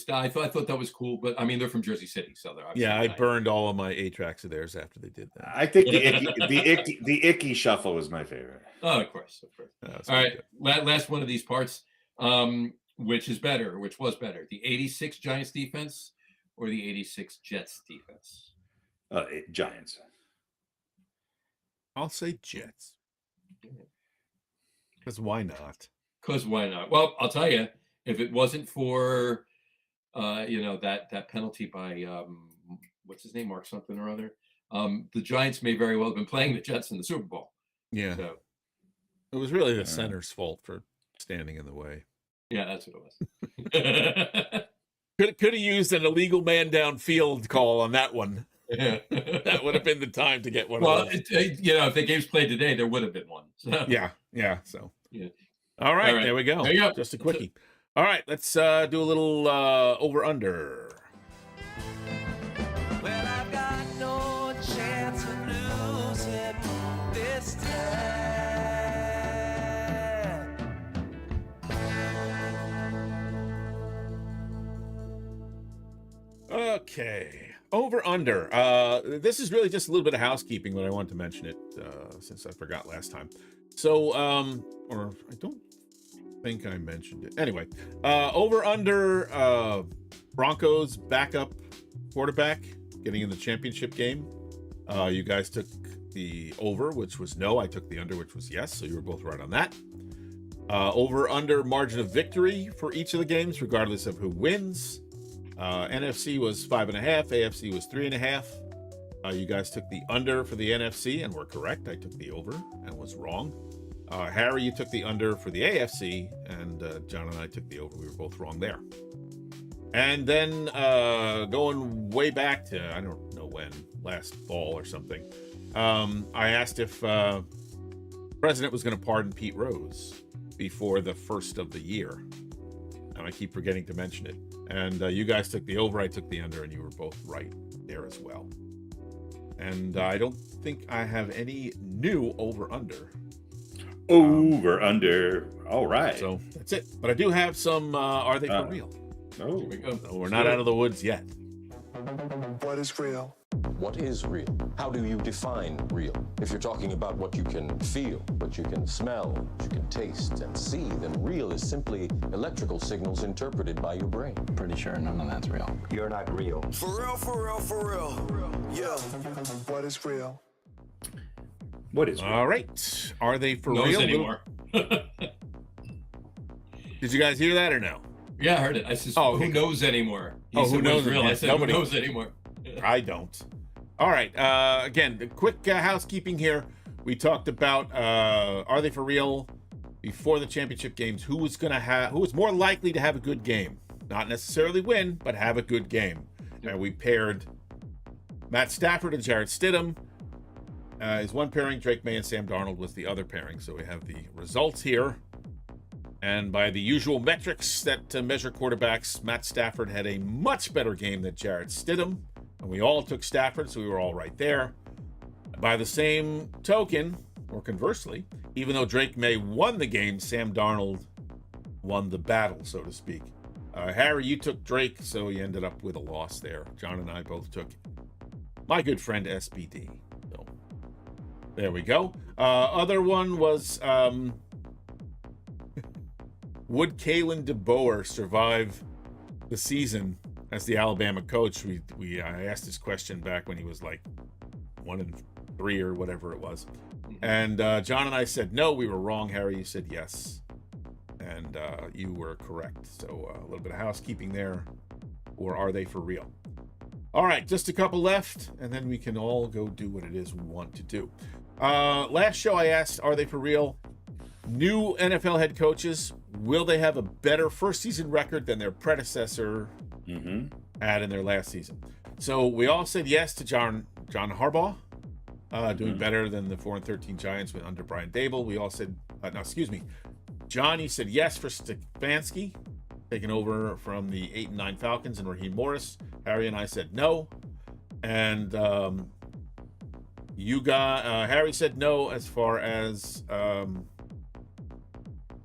I thought that was cool, but I mean they're from Jersey City, so they're obviously I burned all of my 8 tracks of theirs after they did that. I think the icky shuffle was my favorite. Oh, of course. All right, last one of these parts. Which was better, the 86 Giants defense or the 86 Jets defense? Giants. I'll say Jets. Because why not? Well, I'll tell you, if it wasn't for, that penalty by what's his name, Mark something or other, the Giants may very well have been playing the Jets in the Super Bowl. Yeah. So it was really the center's fault for standing in the way. Yeah, that's what it was. Could have used an illegal man downfield call on that one. Yeah. That would have been the time to get one. Well, if the game's played today, there would have been one. So. Yeah. So, All right, there we go. There you go. Just a quickie. All right, let's do a little over under. Well, I've got no chance of losing this time. Okay. Over under. This is really just a little bit of housekeeping, but I wanted to mention it since I forgot last time. So, or I don't think I mentioned it. Anyway, over under Broncos backup quarterback getting in the championship game. You guys took the over, which was no. I took the under, which was yes. So you were both right on that. Over under margin of victory for each of the games, regardless of who wins. NFC was 5.5, AFC was 3.5. You guys took the under for the NFC and were correct. I took the over and was wrong. Harry, you took the under for the AFC, and John and I took the over. We were both wrong there. And then going way back to, I don't know when, last fall or something, I asked if the president was going to pardon Pete Rose before the first of the year. And I keep forgetting to mention it. And you guys took the over, I took the under, and you were both right there as well. And I don't think I have any new over-under. Over-under. All right. So that's it. But I do have some, are they for real? Oh, Here we go. So we're not out of the woods yet. What is real? What is real? How do you define real? If you're talking about what you can feel, what you can smell, what you can taste and see, then real is simply electrical signals interpreted by your brain. Pretty sure none of that's real. You're not real. For real, for real, for real. Yeah. What is real? what is All right. Are they for Knows real? anymore. Did you guys hear that or no? Yeah, I heard it. I said, who knows anymore? He Oh, said, who knows "What's real?" anymore? I said, Nobody- who knows anymore? I don't. All right. Again, the quick housekeeping here. We talked about are they for real before the championship games? Who was more likely to have a good game? Not necessarily win, but have a good game. And we paired Matt Stafford and Jarrett Stidham is one pairing. Drake May and Sam Darnold was the other pairing. So we have the results here. And by the usual metrics that measure quarterbacks, Matt Stafford had a much better game than Jarrett Stidham. And we all took Stafford, so we were all right there. By the same token, or conversely, even though Drake May won the game, Sam Darnold won the battle, so to speak. Harry, you took Drake, so you ended up with a loss there. John and I both took my good friend SBD. So there we go. Other one was... would Kalen DeBoer survive the season as the Alabama coach? I asked this question back when he was like 1-3 or whatever it was. And John and I said no. We were wrong. Harry, you said yes. And you were correct. So a little bit of housekeeping there. Or are they for real? All right, just a couple left, and then we can all go do what it is we want to do. Last show I asked, are they for real? New NFL head coaches, will they have a better first season record than their predecessor had in their last season? So we all said yes to John Harbaugh, doing better than the 4-13 Giants under Brian Dable. We all said, John, you said yes for Stefanski, taking over from the 8-9 Falcons and Raheem Morris. Harry and I said no. And Harry said no as far as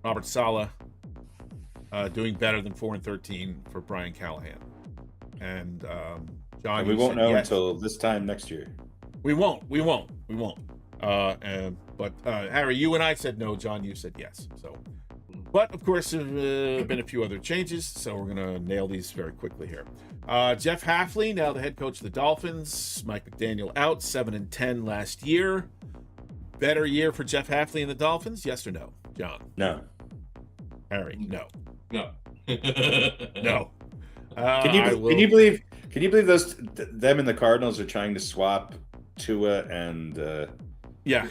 Robert Saleh doing better than 4-13 for Brian Callahan. And John, and we won't know yes. until this time next year. We won't. But Harry, you and I said no. John, you said yes. So, but of course, there have been a few other changes, so we're gonna nail these very quickly here. Jeff Hafley, now the head coach of the Dolphins. Mike McDaniel out, 7-10 last year. Better year for Jeff Hafley and the Dolphins? Yes or no, John? No. Harry, no. No. No. Can you believe them and the Cardinals are trying to swap Tua and Yeah.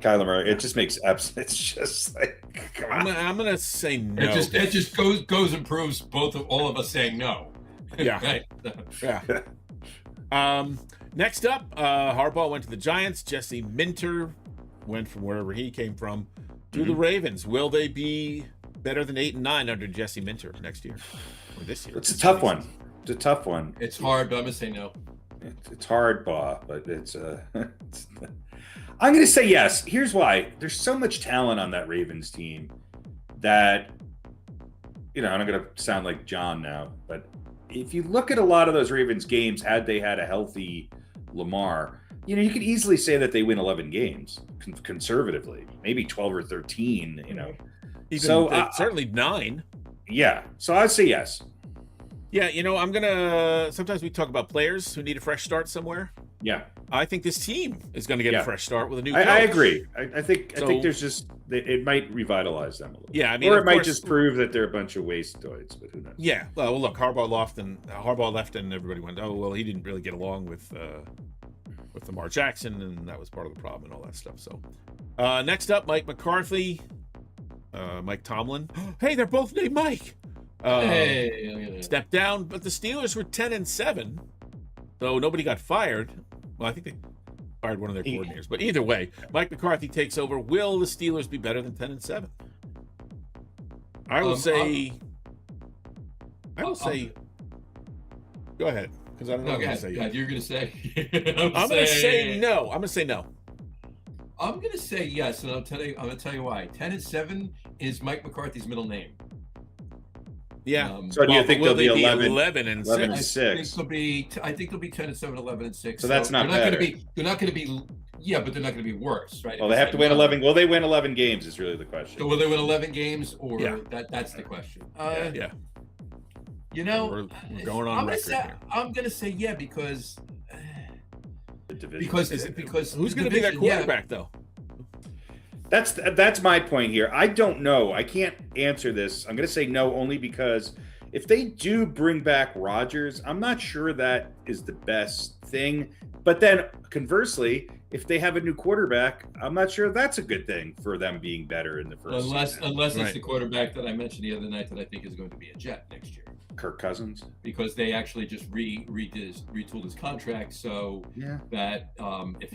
Kyler Murray. It just makes it's just like, come on. I'm gonna say no. It just goes and proves all of us saying no. Yeah. Right. Yeah. Next up, Harbaugh went to the Giants. Jesse Minter went from wherever he came from to the Ravens. Will they be better than 8-9 under Jesse Minter next year or this year? It's a tough one. It's hard, but I'm gonna say no. It's hard, Bob, but it's I'm going to say yes. Here's why. There's so much talent on that Ravens team that, I'm going to sound like John now, but if you look at a lot of those Ravens games, had they had a healthy Lamar, you could easily say that they win 11 games conservatively, maybe 12 or 13, Even certainly 9. Yeah. So I'd say yes. Yeah, sometimes we talk about players who need a fresh start somewhere. Yeah, I think this team is going to get a fresh start with a new coach. I agree. I think there's just it might revitalize them a little. Yeah, I mean, or it might just prove that they're a bunch of wastoids. But who knows? Yeah. Well, look, Harbaugh left, and everybody went, "Oh, well, he didn't really get along with Lamar Jackson, and that was part of the problem and all that stuff." So, next up, Mike McCarthy, Mike Tomlin. Hey, they're both named Mike. Stepped down, but the Steelers were 10-7, so nobody got fired. Well, I think they fired one of their coordinators, but either way, Mike McCarthy takes over. Will the Steelers be better than 10-7? I will say. Go ahead, because I don't know what to say. You're going to say. I'm going to say no. I'm going to say no. I'm going to say yes, and I'm going to tell you why. 10-7 is Mike McCarthy's middle name. Yeah. So do you think they'll be 11 and 6? I think they'll be 10-7, 11 and 6. So that's not better. They're not going to be. Yeah, but they're not going to be worse, right? Well, they have to win 11. Will they win 11 games? Is really the question. So will they win 11 games, or that's the question? Yeah. You know, we're going on record here. I'm going to say because who's going to be that quarterback though? That's my point here. I don't know. I can't answer this. I'm going to say no only because if they do bring back Rodgers, I'm not sure that is the best thing. But then conversely, if they have a new quarterback, I'm not sure that's a good thing for them being better in the first season. Unless it's the quarterback that I mentioned the other night that I think is going to be a Jet next year. Kirk Cousins, because they actually just retooled his contract so that if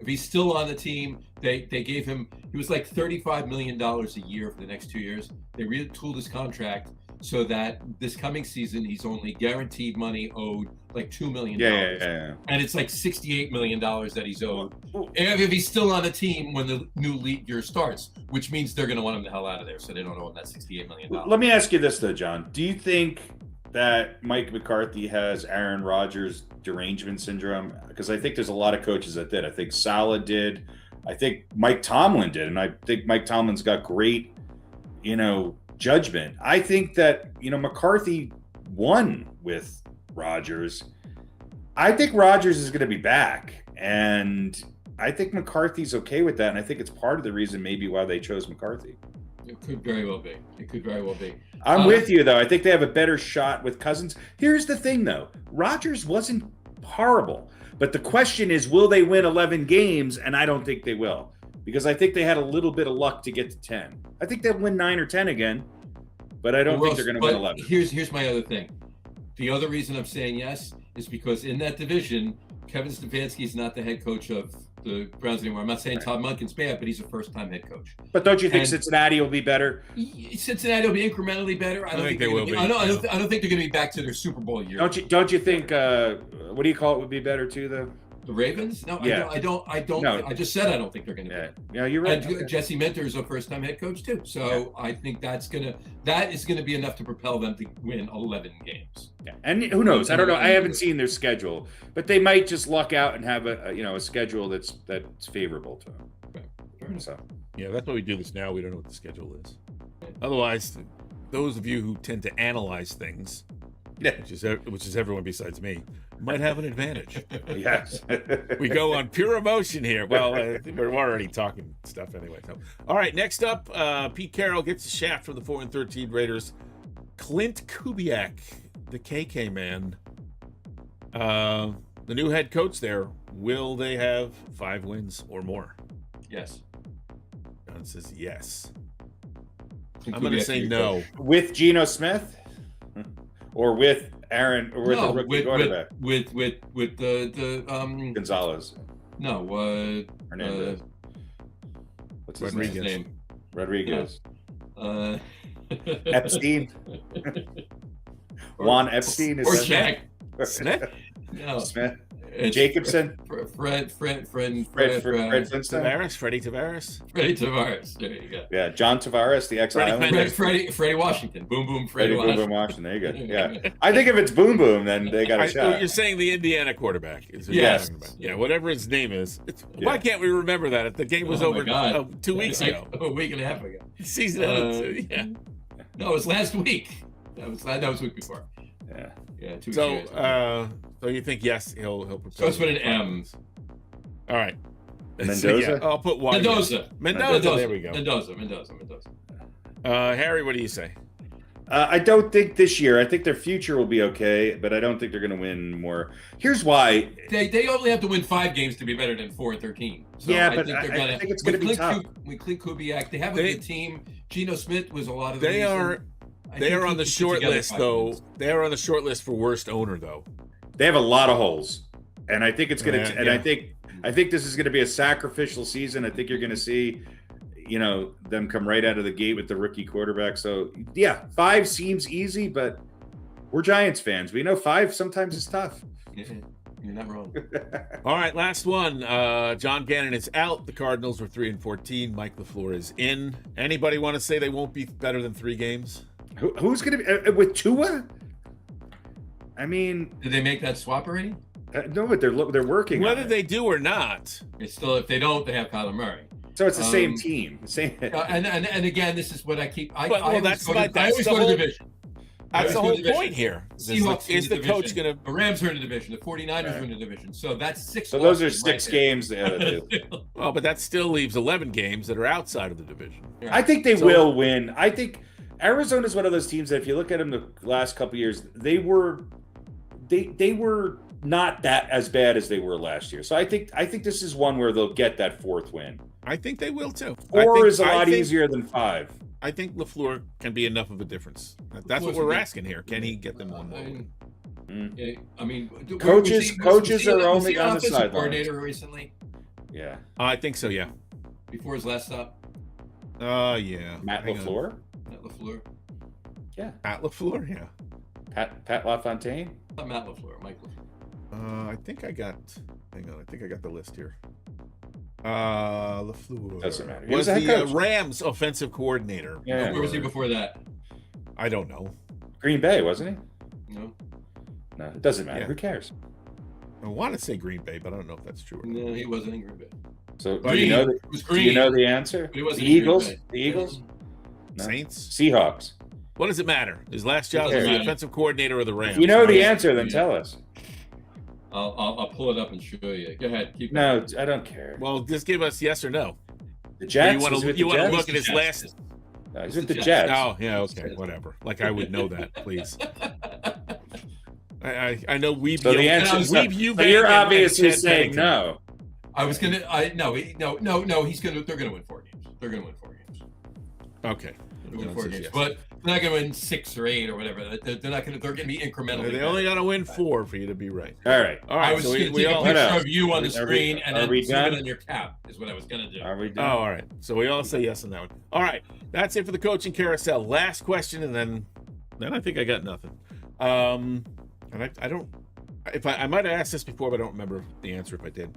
he's still on the team, they gave him, he was like $35 million a year for the next 2 years. They retooled his contract so that this coming season he's only guaranteed money owed like $2 million. And it's like $68 million that he's owed. And if he's still on the team when the new league year starts, which means they're going to want him the hell out of there, so they don't owe him that $68 million. Let me ask you this though, John. Do you think that Mike McCarthy has Aaron Rodgers derangement syndrome? Because I think there's a lot of coaches that did. I think Saleh did. I think Mike Tomlin did, and I think Mike Tomlin's got great, judgment. I think that McCarthy won with Rodgers. I think Rodgers is going to be back, and I think McCarthy's okay with that, and I think it's part of the reason maybe why they chose McCarthy. It could very well be. I'm with you, though. I think they have a better shot with Cousins. Here's the thing, though. Rodgers wasn't horrible, but the question is, will they win 11 games? And I don't think they will, because I think they had a little bit of luck to get to 10. I think they'll win 9 or 10 again, but I don't think they're going to win 11. Here's my other thing. The other reason I'm saying yes is because in that division, Kevin Stefanski is not the head coach of the Browns anymore. I'm not saying Todd Monken's bad, but he's a first-time head coach. But don't you think Cincinnati will be better? Cincinnati will be incrementally better. I don't think they will be. I don't think they're going to be back to their Super Bowl year. Don't you think? What do you call it? Would be better too, though. The Ravens? No, yeah. I don't. No. I just said I don't think they're going to be. Yeah, you're right. And Jesse Minter is a first-time head coach too, so I think that is going to be enough to propel them to win 11 games. Yeah. And who knows? I don't know. I haven't seen their schedule, but they might just luck out and have a schedule that's favorable to them. Okay. So yeah, that's why we do this now. We don't know what the schedule is. Otherwise, those of you who tend to analyze things, which is everyone besides me, might have an advantage. Yes. We go on pure emotion here. Well, we're already talking stuff anyway. So, all right, next up, Pete Carroll gets a shaft from the 4-13 Raiders. Clint Kubiak, the KK man, the new head coach there. Will they have 5 wins or more? Yes. John says yes. I'm going to say no. With Geno Smith? Or with Aaron, or with the rookie quarterback? With the Gonzalez. No, Hernandez. What's his name? Rodriguez. Epstein. Juan Epstein or Shaq. Smith? No. Smith. Jacobson. Fred Flintstone. Tavares. Freddie Tavares. There you go. Yeah, John Tavares, the ex-Islander. Freddie Washington. Boom boom. Freddie Boom boom Washington. There you go. Yeah. I think if it's boom boom, then they got a shot. You're saying the Indiana quarterback is what yes. you're talking about. Yeah, whatever his name is. Why can't we remember that? The game was over 2 weeks ago. A week and a half ago. Season No, it was last week. That was the week before. Yeah. 2 So, shares. so you think yes, he'll propose. So it's with an M. All right. Mendoza? So, yeah, I'll put Y. Mendoza. Mendoza. There we go. Mendoza. Harry, what do you say? I don't think this year. I think their future will be okay, but I don't think they're going to win more. Here's why. They only have to win 5 games to be better than 4-13. So Yeah, I but think they're I gonna. think it's going to be tough. With Clint Kubiak, they have a good team. Geno Smith was a lot of. The They reason. are. I They think are he on the can put short together list, 5 though. wins. They are on the short list for worst owner, though. They have a lot of holes, and I think it's going to. And yeah. I think this is going to be a sacrificial season. I think you're going to see, them come right out of the gate with the rookie quarterback. So yeah, 5 seems easy, but we're Giants fans. We know 5 sometimes is tough. Yeah, you're not wrong. All right, last one. John Gannon is out. The Cardinals were 3-14. Mike LaFleur is in. Anybody want to say they won't be better than 3 games? Who's going to be with Tua? I mean, Did they make that swap already? no, but they're working. Whether on it. they do or not. It's still, if they don't, they have Kyler Murray. So it's the same team. Same. And again, this is what I keep. I Well, that's always the go to whole- division. That's the whole point here. Seahawks Is the coach going The Rams are in the division. The 49ers are in the division. So that's 6. So those are losses 6 right games the other two. there. Well, but that still leaves 11 games that are outside of the division. I think they will win. I think Arizona is one of those teams that if you look at them the last couple of years, they were not that as bad as they were last year. So I think this is one where they'll get that 4th win. I think they will too. 4 is a lot easier than 5. I think LaFleur can be enough of a difference. That's what we're asking here. Can he get them one more? Yeah, I mean, Coaches are only on the offensive sidelines. coordinator recently Yeah. I think so, yeah. before his last stop. Yeah. Matt Hang on. LaFleur? Matt LaFleur. Yeah. Matt LaFleur, yeah. Pat LaFontaine? Not Matt LaFleur. Mike LaFleur. I think I got. Hang on, I think I got the list here. LaFleur Doesn't matter. He was was a the head coach. Rams offensive coordinator. Yeah. Where was he before that? I don't know. Green Bay, wasn't he? No. No, it doesn't matter. Yeah. Who cares? I want to say Green Bay, but I don't know if that's true. Or not. No, he wasn't in Green Bay. So Well, do you know It was do green. you know the answer? But he wasn't The in Green Eagles? Bay. The Eagles? No. Saints. Seahawks. What does it matter? His last job Doesn't was the matter. offensive coordinator of the Rams. If you know the Right. answer, then tell us. I'll pull it up and show you. Go ahead. Keep No, I don't care. Well, just give us yes or no. The Or Jets. you want Was he to with the Jets? look at his Jets. last? No, he's with the the Jets. Jets. Oh, yeah, okay, whatever. Like I would know that, please. I know we. So the answer is no. So you're obviously saying no. I was gonna. No. He's gonna. They're gonna win 4 games. They're gonna win 4 games. Okay. They're gonna win John 4 says games, yes. but they're not gonna win 6 or 8 or whatever. They're not gonna. They're gonna be incrementally. They only got to win 4 for you to be right. All right. All I right. was So gonna we take a all. picture What else? of you on the Are we- screen and are then we zoom done? it on your cap. Is what I was gonna do. Are we Oh, done? all right. So we all say yes on that one. All right. That's it for the coaching carousel. Last question, and then I think I got nothing. And I don't. If I might have asked this before, but I don't remember the answer if I did.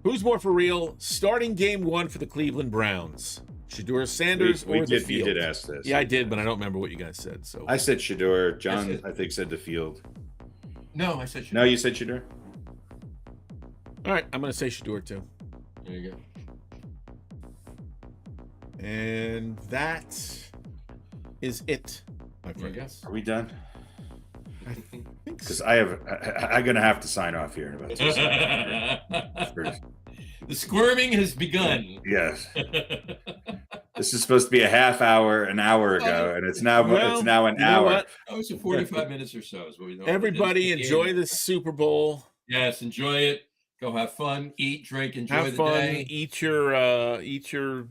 Who's more for real? Starting game 1 for the Cleveland Browns. Shedeur Sanders We or the did. You field? did ask this. Yeah, I did, but I don't remember what you guys said. So I said Shedeur. John, Yes, I think, said the field. No, I said. No, you said Shedeur. all right, I'm going to say Shedeur too. There you go. And that is it, my I friend. guess. Are we done? I think Because so. I'm gonna have to sign off here in about 2 seconds. The squirming has begun. Yes. This is supposed to be a half hour, an hour ago, and it's now Well, an you know hour. what? Oh, it's 45 minutes or so. Is what we know. Everybody enjoy the Super Bowl. Yes, enjoy it. Go have fun. Eat, drink, enjoy Have the fun. day. Eat your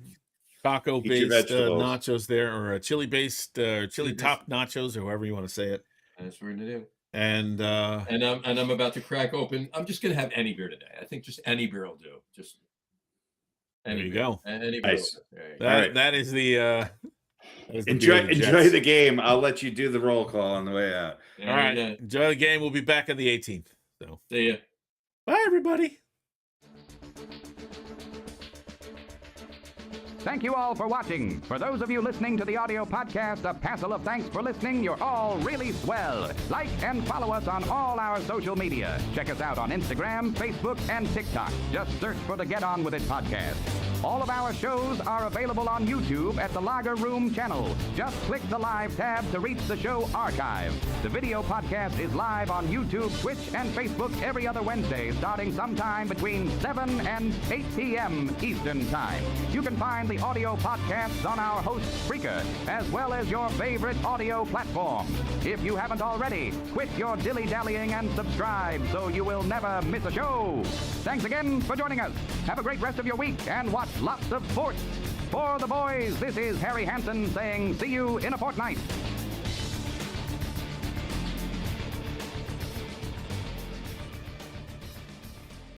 taco-based vegetables. nachos there, or chili-based chili top nachos, or however you want to say it. That's what we're gonna do. And I'm about to crack open. I'm just gonna have any beer today. I think just any beer will do. Just there any you beer. go. Any beer. Nice. Will do. There you go. That, All right. that is the Enjoy Jets. the game. I'll let you do the roll call on the way out. There All right, you go. enjoy the game. We'll be back on the 18th. So See ya. bye, everybody. Thank you all for watching. For those of you listening to the audio podcast, a passel of thanks for listening. You're all really swell. Like and follow us on all our social media. Check us out on Instagram, Facebook, and TikTok. Just search for the Get On With It podcast. All of our shows are available on YouTube at the Lager Room channel. Just click the live tab to reach the show archive. The video podcast is live on YouTube, Twitch, and Facebook every other Wednesday, starting sometime between 7 and 8 p.m. Eastern Time. You can find the audio podcasts on our host, Spreaker, as well as your favorite audio platform. If you haven't already, quit your dilly-dallying and subscribe so you will never miss a show. Thanks again for joining us. Have a great rest of your week and watch lots of sports. For the boys, this is Harry Hansen saying see you in a fortnight.